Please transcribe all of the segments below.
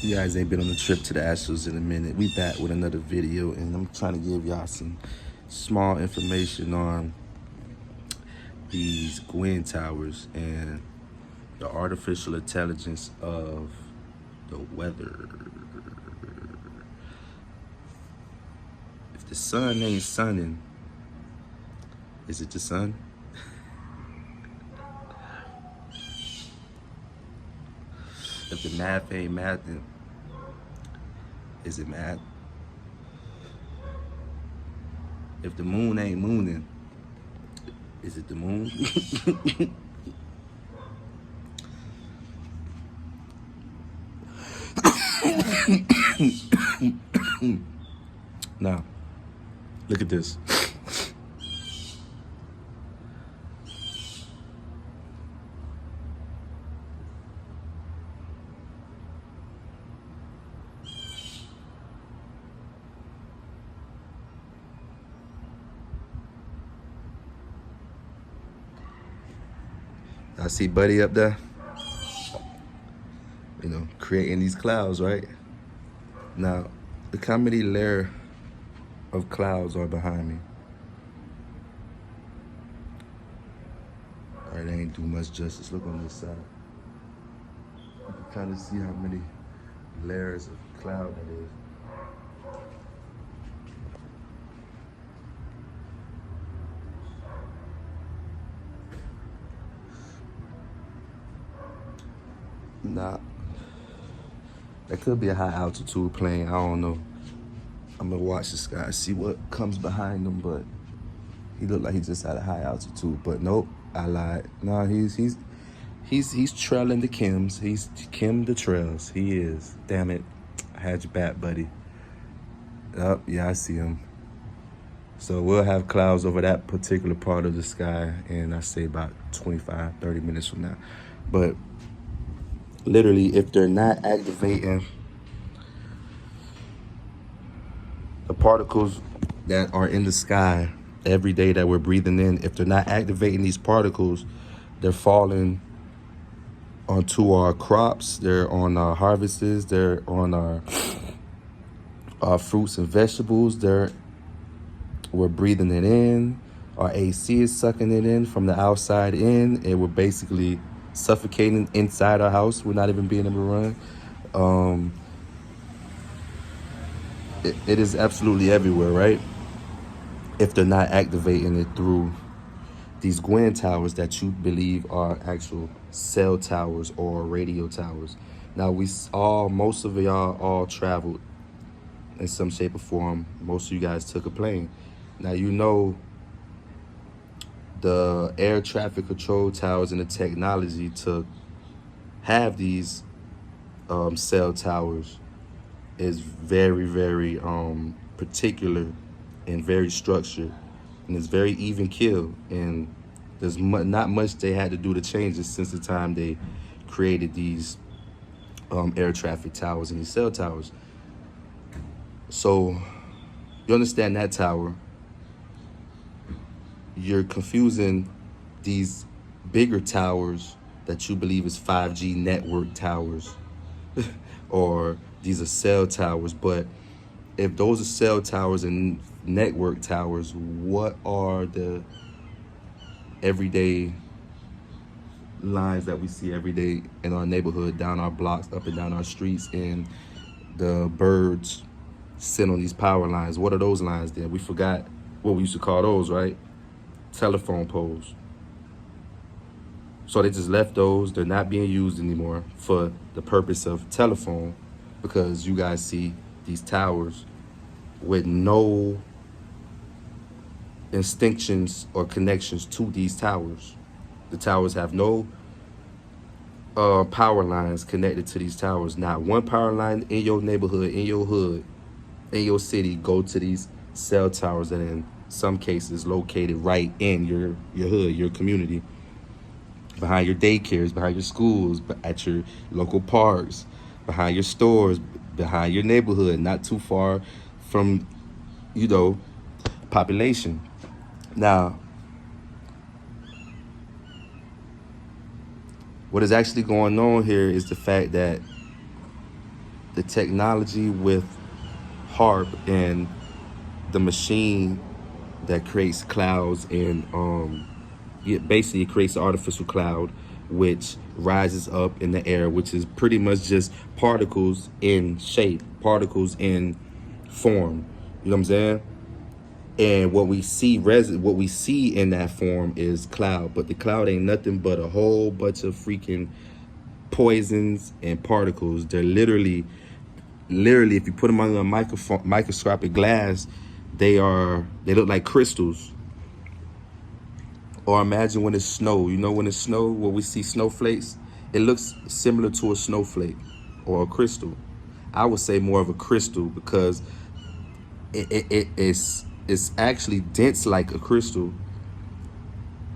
You guys ain't been on a trip to the Astros in a minute. We back with another video, and I'm trying to give y'all some small information on these Gwynn Towers and the artificial intelligence of the weather. If the sun ain't sunning, is it the sun? If the math ain't mathing, is it math? If the moon ain't mooning, is it the moon? Now, look at this. I see Buddy up there, creating these clouds, right? Now, look how many layer of clouds are behind me. All right, they ain't do much justice. Look on this side. You can kind of see how many layers of cloud that is. Nah, that could be a high altitude plane. I don't know. I'm gonna watch this guy, see what comes behind him, but he looked like he just at a high altitude. But nope, I lied. No, he's trailing the Kims. He's Kim the trails. He is. Damn it, I had your back, buddy. Oh, yeah, I see him. So we'll have clouds over that particular part of the sky in, I say, about 25, 30 minutes from now. But literally, if they're not activating the particles that are in the sky every day that we're breathing in, if they're not activating these particles, they're falling onto our crops, they're on our harvests, they're on our fruits and vegetables, we're breathing it in, our AC is sucking it in from the outside in, and we're basically suffocating inside our house. We're not even being able to run. It is absolutely everywhere, right? If they're not activating it through these Gwynn towers that you believe are actual cell towers or radio towers. Now, most of y'all all traveled in some shape or form. Most of you guys took a plane. Now, the air traffic control towers and the technology to have these cell towers is very, very particular and very structured, and it's very even kill. And there's not much they had to do to change it since the time they created these air traffic towers and these cell towers. So you understand that tower, you're confusing these bigger towers that you believe is 5G network towers or these are cell towers. But if those are cell towers and network towers, what are the everyday lines that we see every day in our neighborhood, down our blocks, up and down our streets, and the birds sit on these power lines? What are those lines then? We forgot what we used to call those, right? Telephone poles. So they just left those. They're not being used anymore for the purpose of telephone, because you guys see these towers with no distinctions or connections to these towers. The towers have no power lines connected to these towers. Not one power line in your neighborhood, in your hood, in your city go to these cell towers that in some cases located right in your hood, your community, behind your daycares, behind your schools, at your local parks, behind your stores, behind your neighborhood, not too far from, population. Now, what is actually going on here is the fact that the technology with HARP and the machine that creates clouds and it basically creates an artificial cloud which rises up in the air, which is pretty much just particles in shape, particles in form. You know what I'm saying? And what we see in that form is cloud, but the cloud ain't nothing but a whole bunch of freaking poisons and particles. They're literally, if you put them under a microscopic glass, they look like crystals. Or imagine when it's snow. You know, when it's snow, when we see snowflakes, it looks similar to a snowflake or a crystal. I would say more of a crystal because it's actually dense like a crystal,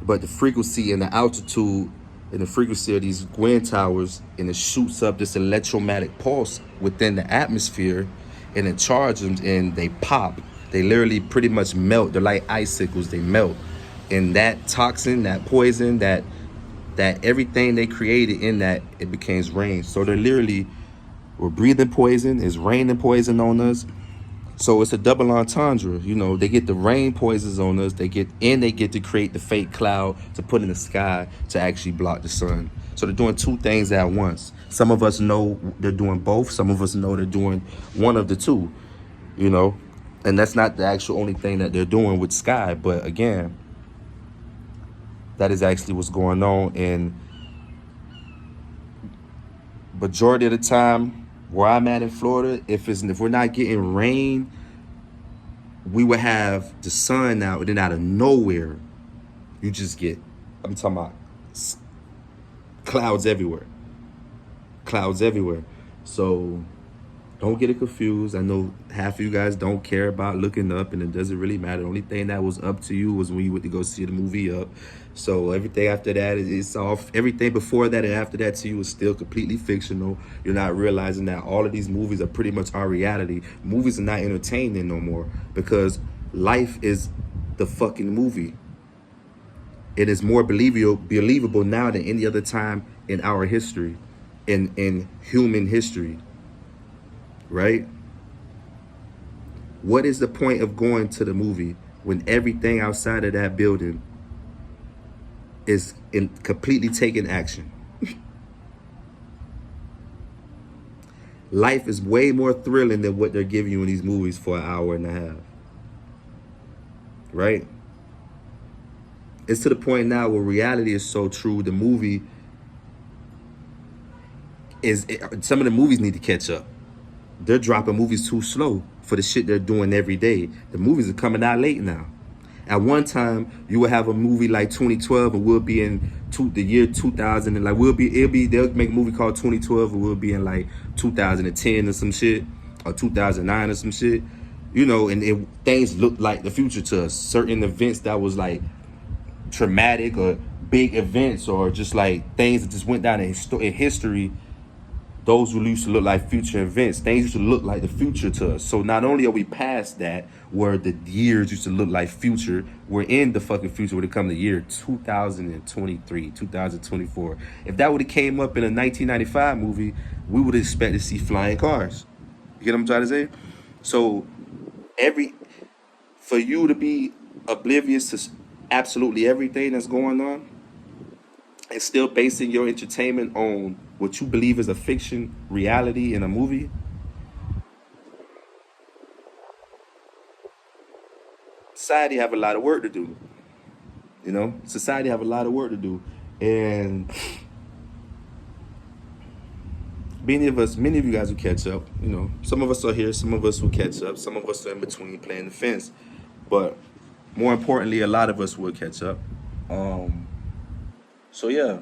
but the frequency and the altitude and the frequency of these wind towers, and it shoots up this electromagnetic pulse within the atmosphere, and it charges them and they pop. They literally pretty much melt. They're like icicles. They melt, and that toxin, that poison, that everything they created in that, it becomes rain. So they're literally, we're breathing poison. It's raining poison on us. So it's a double entendre. You know, they get the rain poisons on us. They get to create the fake cloud to put in the sky to actually block the sun. So they're doing two things at once. Some of us know they're doing both. Some of us know they're doing one of the two, you know. And that's not the actual only thing that they're doing with Sky. But again, that is actually what's going on. And majority of the time, where I'm at in Florida, if we're not getting rain, we would have the sun out, and then out of nowhere, you just get, I'm talking about clouds everywhere. Clouds everywhere. So don't get it confused. I know half of you guys don't care about looking up, and it doesn't really matter. The only thing that was up to you was when you went to go see the movie Up. So everything after that is off. Everything before that and after that to you is still completely fictional. You're not realizing that all of these movies are pretty much our reality. Movies are not entertaining no more because life is the fucking movie. It is more believable now than any other time in our history, in human history. Right? What is the point of going to the movie when everything outside of that building is completely taking action? Life is way more thrilling than what they're giving you in these movies for an hour and a half. Right? It's to the point now where reality is so true, the movie some of the movies need to catch up. They're dropping movies too slow for the shit they're doing every day. The movies are coming out late now. At one time, you would have a movie like 2012, and we'll be in the year 2000, and like they'll make a movie called 2012, and we'll be in like 2010 or some shit, or 2009 or some shit, you know. And things look like the future to us. Certain events that was like traumatic or big events, or just like things that just went down in history. Those who used to look like future events, things used to look like the future to us. So not only are we past that, where the years used to look like future, we're in the fucking future when it comes to year 2023, 2024. If that would have came up in a 1995 movie, we would expect to see flying cars. You get what I'm trying to say? So for you to be oblivious to absolutely everything that's going on, and still basing your entertainment on what you believe is a fiction reality in a movie, society have a lot of work to do. You know, society have a lot of work to do. And many of you guys will catch up. You know, some of us are here, some of us will catch up, some of us are in between playing the fence. But more importantly, a lot of us will catch up. So yeah,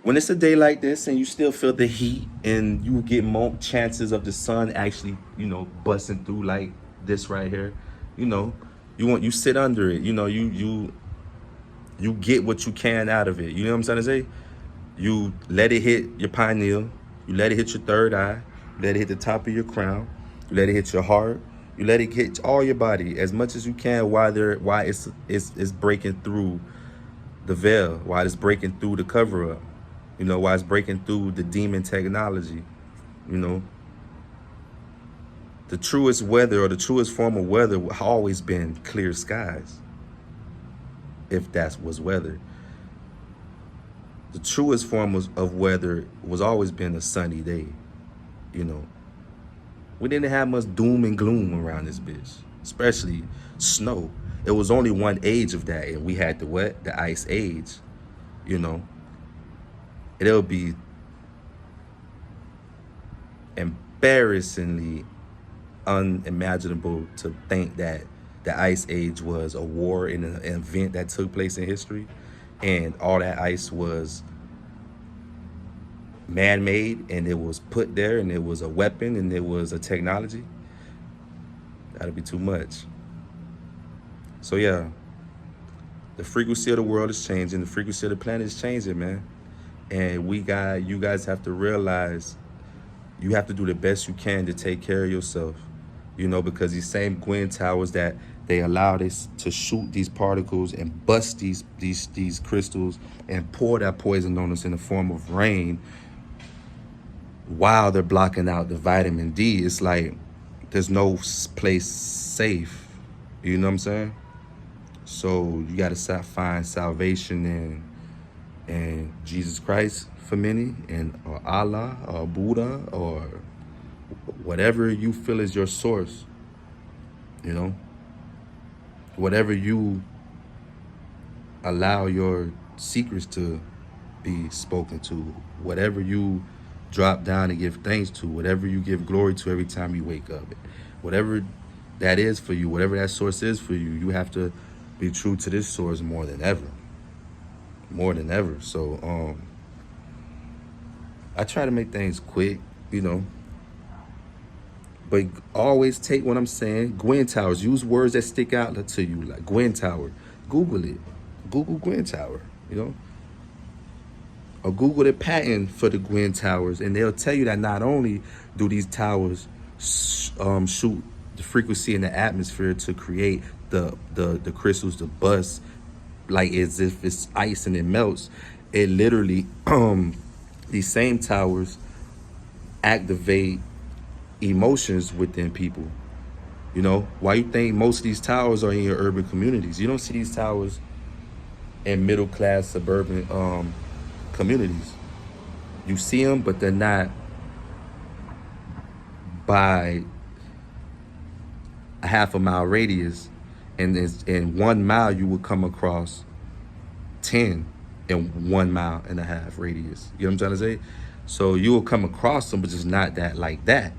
when it's a day like this and you still feel the heat and you get more chances of the sun actually, you know, busting through like this right here, you know, you sit under it, you know, you get what you can out of it. You know what I'm trying to say? You let it hit your pineal, you let it hit your third eye, you let it hit the top of your crown, you let it hit your heart, you let it hit all your body as much as you can while it's breaking through the veil, while it's breaking through the cover up, you know, while it's breaking through the demon technology. You know, the truest weather or the truest form of weather always been clear skies. If that was weather, the truest form of weather was always been a sunny day. You know, we didn't have much doom and gloom around this bitch, especially snow. It was only one age of that, and we had the what? The ice age. You know, it'll be embarrassingly unimaginable to think that the ice age was a war in an event that took place in history, and all that ice was man-made, and it was put there, and it was a weapon, and it was a technology. That'd be too much. So yeah, the frequency of the world is changing. The frequency of the planet is changing, man. And you guys have to realize you have to do the best you can to take care of yourself. You know, because these same Gwen towers that they allow this to shoot these particles and bust these crystals and pour that poison on us in the form of rain while they're blocking out the vitamin D. It's like there's no place safe. You know what I'm saying? So you got to find salvation in Jesus Christ for many, and or Allah or Buddha or whatever you feel is your source. You know, whatever you allow your secrets to be spoken to, whatever you drop down and give thanks to, whatever you give glory to every time you wake up, whatever that is for you, whatever that source is for you, you have to be true to this source more than ever. So I try to make things quick, you know, but always take what I'm saying. Gwen Towers, use words that stick out to you, like Gwen Tower. Google it. Google Gwen Tower, you know, or Google the patent for the Gwen Towers, and they'll tell you that not only do these towers shoot the frequency in the atmosphere to create the crystals to bust like as if it's ice and it melts, it literally these same towers activate emotions within people. You know, why you think most of these towers are in your urban communities? You don't see these towers in middle class suburban communities. You see them, but they're not by a half a mile radius, and in 1 mile you would come across 10 in 1.5 mile radius. You know what I'm trying to say? So you will come across them, but just not that like that.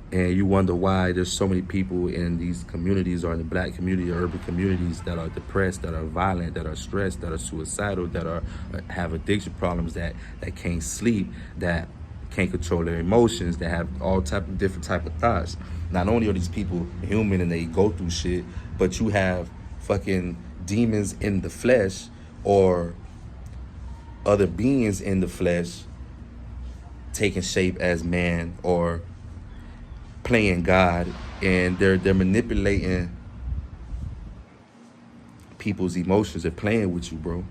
And you wonder why there's so many people in these communities, or in the black community or urban communities, that are depressed, that are violent, that are stressed, that are suicidal, that are have addiction problems, that can't sleep, that can't control their emotions, that have all type of different type of thoughts. Not only are these people human and they go through shit, but you have fucking demons in the flesh, or other beings in the flesh taking shape as man, or playing God, and they're manipulating people's emotions. They're playing with you, bro.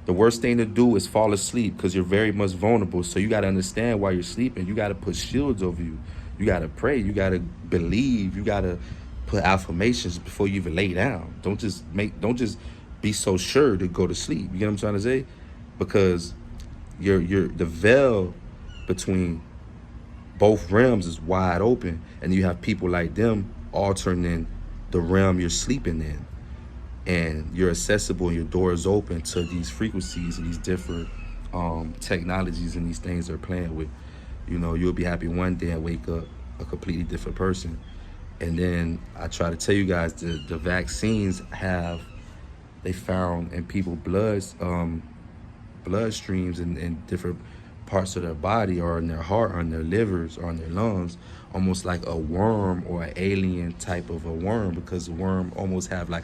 The worst thing to do is fall asleep, because you're very much vulnerable. So you got to understand, while you're sleeping, you got to put shields over you. You got to pray. You got to believe. You got to put affirmations before you even lay down. Don't just be so sure to go to sleep. You get what I'm trying to say? Because the veil between both realms is wide open, and you have people like them altering the realm you're sleeping in, and you're accessible, and your door is open to these frequencies and these different technologies and these things they're playing with. You know, you'll be happy one day and wake up a completely different person. And then I try to tell you guys, the vaccines they found in people's bloodstreams and different parts of their body, or in their heart, or in their livers, or in their lungs, almost like a worm, or an alien type of a worm, because the worm almost have like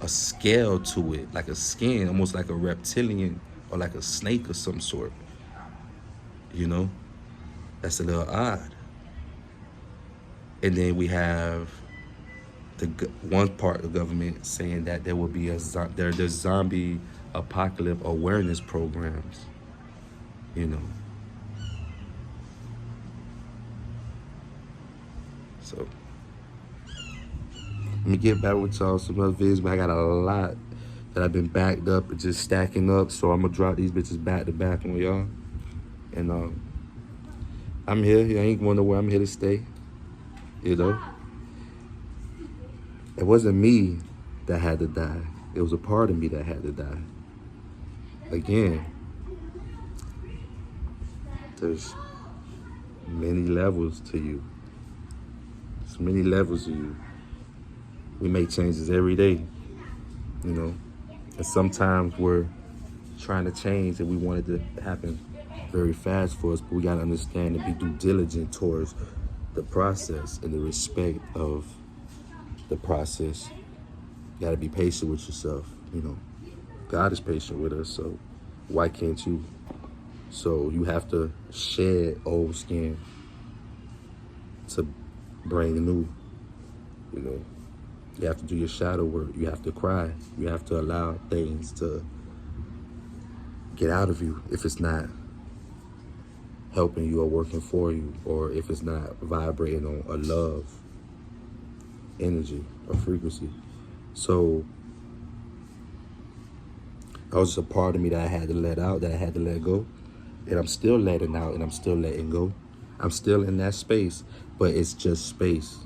a scale to it, like a skin, almost like a reptilian or like a snake of some sort. You know, that's a little odd. And then we have one part of the government saying that there will be there's zombie apocalypse awareness programs. You know, So let me get back with y'all some other videos, but I got a lot that I've been backed up and just stacking up. So I'm gonna drop these bitches back to back on y'all. And I'm here. I ain't going nowhere. I'm here to stay. You know? It wasn't me that had to die. It was a part of me that had to die. Again, there's many levels to you. There's many levels of you. We make changes every day, you know? And sometimes we're trying to change and we want it to happen very fast for us, but we gotta understand and be due diligent towards the process and the respect of the process. You gotta be patient with yourself, you know. God is patient with us, so why can't you? So you have to shed old skin to bring new, you know. You have to do your shadow work. You have to cry. You have to allow things to get out of you if it's not helping you or working for you, or if it's not vibrating on a love energy or frequency. So that was just a part of me that I had to let out, that I had to let go. And I'm still letting out and I'm still letting go. I'm still in that space, but it's just space.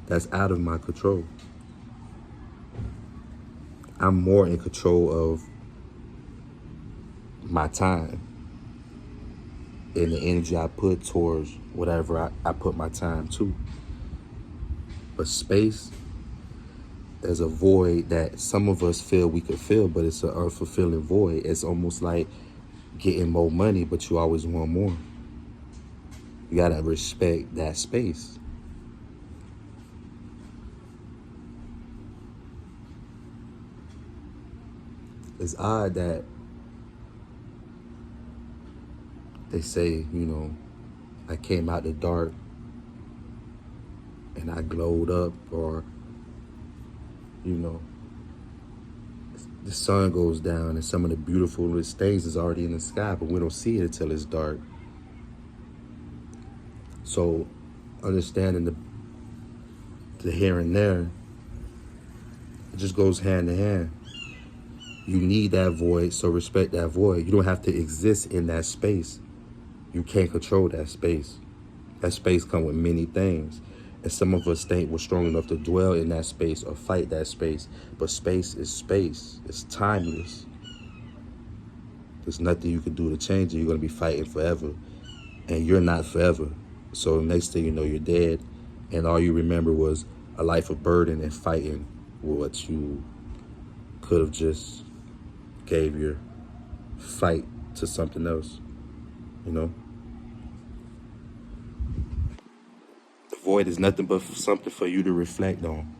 That's out of my control. I'm more in control of my time and the energy I put towards whatever I put my time to. But space, there's a void that some of us feel we could fill, but it's an unfulfilling void. It's almost like getting more money, but you always want more. You gotta respect that space. It's odd that they say, you know, I came out the dark and I glowed up, or, you know, the sun goes down and some of the beautifulest things is already in the sky, but we don't see it until it's dark. So understanding the here and there, it just goes hand in hand. You need that void, so respect that void. You don't have to exist in that space. You can't control that space. That space comes with many things. And some of us think we're strong enough to dwell in that space or fight that space. But space is space. It's timeless. There's nothing you can do to change it. You're going to be fighting forever. And you're not forever. So next thing you know, you're dead. And all you remember was a life of burden and fighting what you could have just gave your fight to something else, you know? The void is nothing but something for you to reflect on.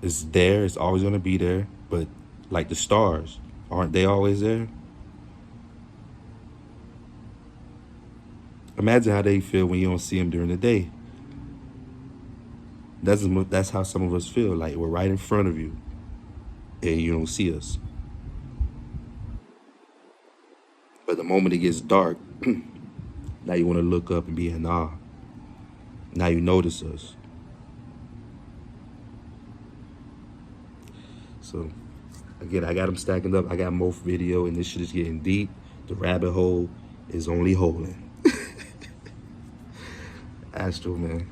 It's there, it's always gonna be there, but like the stars, aren't they always there? Imagine how they feel when you don't see them during the day. That's how some of us feel, like we're right in front of you and you don't see us. But the moment it gets dark, now you want to look up and be in awe. Now you notice us. So, again, I got them stacking up. I got more video, and this shit is getting deep. The rabbit hole is only holding. Astro, man.